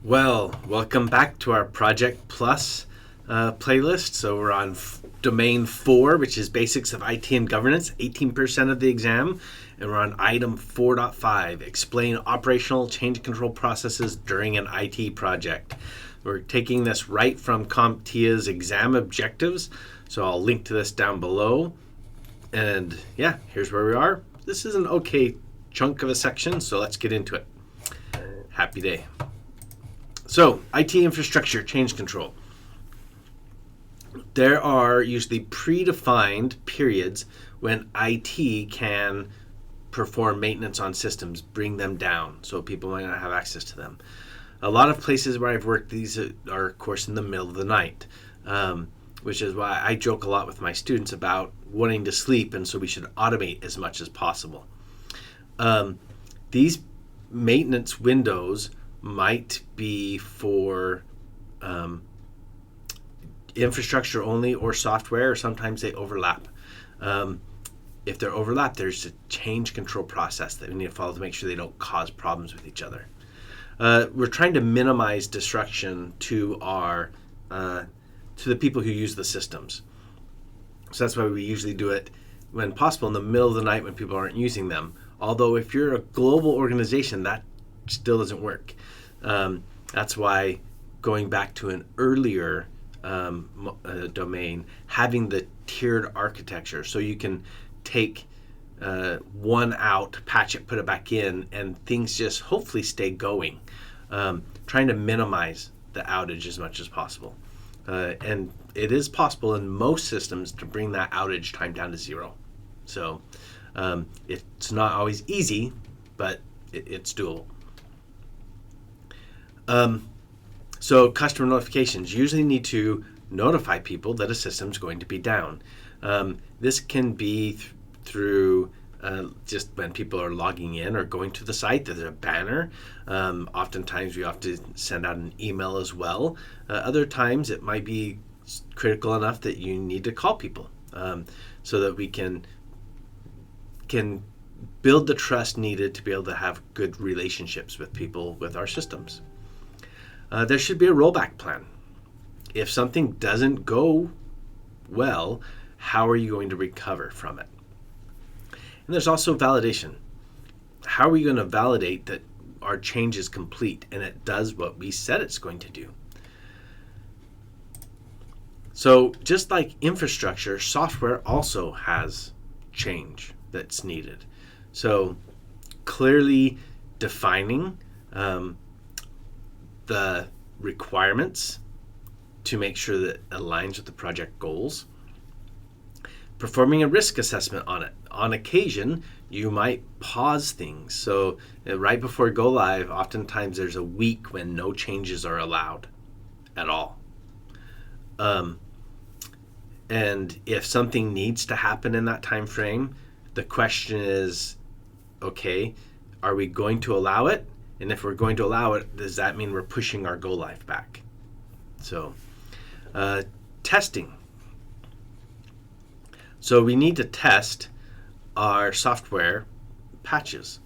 Well, welcome back to our Project Plus playlist. So we're on domain 4, which is Basics of IT and Governance, 18% of the exam. And we're on item 4.5, Explain Operational Change Control Processes During an IT Project. We're taking this right from CompTIA's exam objectives. So I'll link to this down below. And yeah, here's where we are. This is an okay chunk of a section, so let's get into it. Happy day. So, IT infrastructure change control. There are usually predefined periods when IT can perform maintenance on systems, bring them down, so people might not have access to them. A lot of places where I've worked, these are, of course, in the middle of the night, which is why I joke a lot with my students about wanting to sleep, and so we should automate as much as possible. These maintenance windows might be for infrastructure only or software, or sometimes they overlap. If they're overlapped, there's a change control process that we need to follow to make sure they don't cause problems with each other. We're trying to minimize disruption to the people who use the systems. So that's why we usually do it when possible in the middle of the night when people aren't using them. Although if you're a global organization, that still doesn't work. That's why going back to an earlier domain, having the tiered architecture, so you can take one out, patch it, put it back in, and things just hopefully stay going. Trying to minimize the outage as much as possible. And it is possible in most systems to bring that outage time down to 0. So it's not always easy, but it's doable. So customer notifications usually need to notify people that a system's going to be down. This can be through just when people are logging in or going to the site. There's a banner. Oftentimes we have to send out an email as well. Other times it might be critical enough that you need to call people so that we can build the trust needed to be able to have good relationships with people with our systems. There should be a rollback plan. If something doesn't go well, how are you going to recover from it? And there's also validation. How are we going to validate that our change is complete and it does what we said it's going to do? So just like infrastructure, software also has change that's needed. So clearly defining the requirements to make sure that it aligns with the project goals. Performing a risk assessment on it. On occasion, you might pause things. So right before go live, oftentimes there's a week when no changes are allowed at all. And if something needs to happen in that time frame, the question is, okay, are we going to allow it? And if we're going to allow it, does that mean we're pushing our go live back? So, testing. So we need to test our software patches.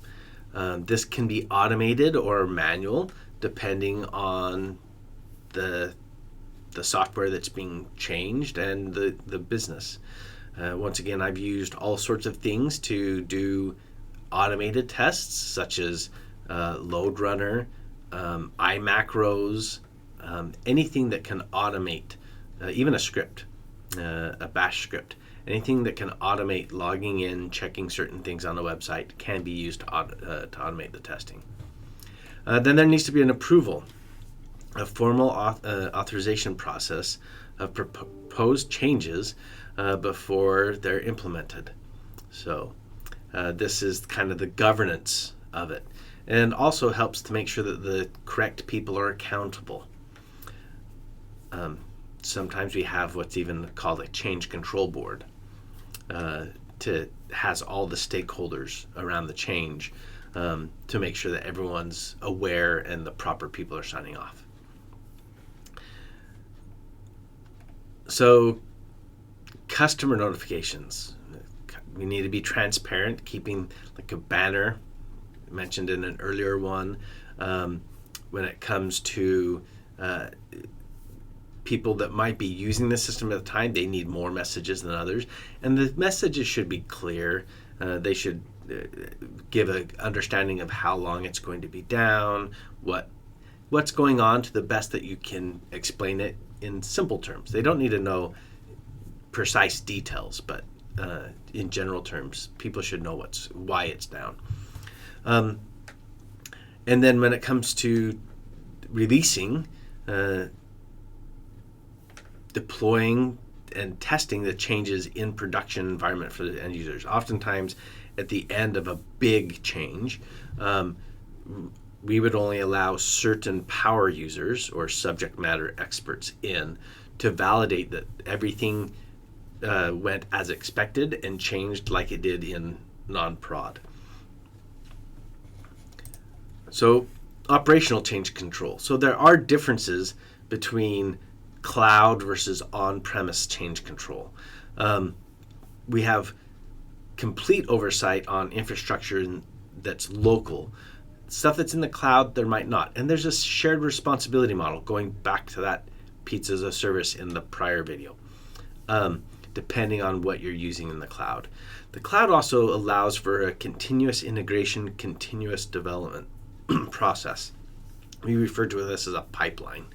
This can be automated or manual, depending on the software that's being changed and the business. Once again, I've used all sorts of things to do automated tests, such as load runner, iMacros, anything that can automate, even a script, a bash script, anything that can automate logging in, checking certain things on the website can be used to automate the testing. Then there needs to be an approval, a formal authorization process of proposed changes before they're implemented. So this is kind of the governance of it, and also helps to make sure that the correct people are accountable. Sometimes we have what's even called a change control board has all the stakeholders around the change to make sure that everyone's aware and the proper people are signing off. So customer notifications. We need to be transparent, keeping like a banner mentioned in an earlier one, when it comes to people that might be using the system at the time, they need more messages than others. And the messages should be clear. They should give an understanding of how long it's going to be down, what's going on to the best that you can explain it in simple terms. They don't need to know precise details, but in general terms, people should know why it's down. And then when it comes to releasing, deploying and testing the changes in production environment for the end users. Oftentimes, at the end of a big change, we would only allow certain power users or subject matter experts in to validate that everything went as expected and changed like it did in non-prod. So, operational change control. So there are differences between cloud versus on-premise change control. We have complete oversight on infrastructure that's local. Stuff that's in the cloud, there might not. And there's a shared responsibility model, going back to that pizza as a service in the prior video, depending on what you're using in the cloud. The cloud also allows for a continuous integration, continuous development process. We refer to this as a pipeline.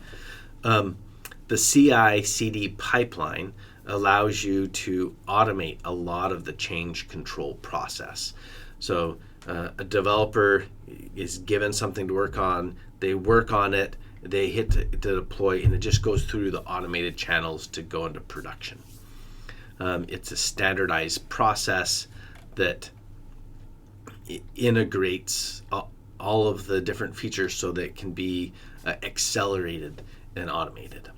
The CI/CD pipeline allows you to automate a lot of the change control process. So a developer is given something to work on, they work on it, they hit to deploy, and it just goes through the automated channels to go into production. It's a standardized process that integrates all of the different features so that it can be accelerated and automated.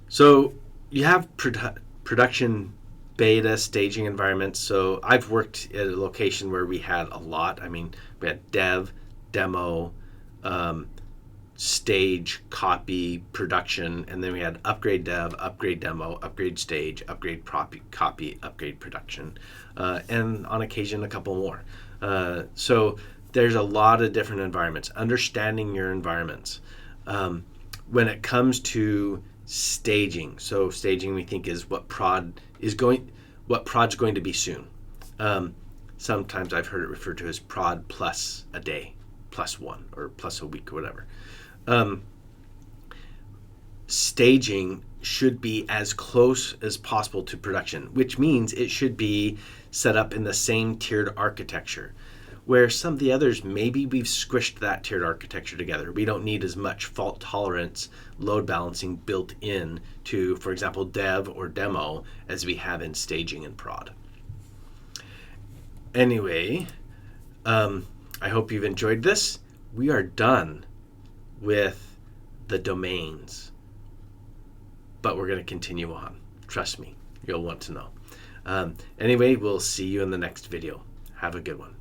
So you have production beta staging environments. So I've worked at a location where we had a lot. I mean, we had dev, demo, stage, copy, production, and then we had upgrade dev, upgrade demo, upgrade stage, upgrade copy, upgrade production, and on occasion a couple more. So there's a lot of different environments. Understanding your environments. When it comes to staging, so staging we think is what prod's going to be soon. Sometimes I've heard it referred to as prod plus a day, plus one, or plus a week, or whatever. Staging should be as close as possible to production, which means it should be set up in the same tiered architecture. Where some of the others, maybe we've squished that tiered architecture together. We don't need as much fault tolerance, load balancing built in to, for example, dev or demo as we have in staging and prod. Anyway, I hope you've enjoyed this. We are done with the domains, but we're going to continue on. Trust me, you'll want to know. Anyway, we'll see you in the next video. Have a good one.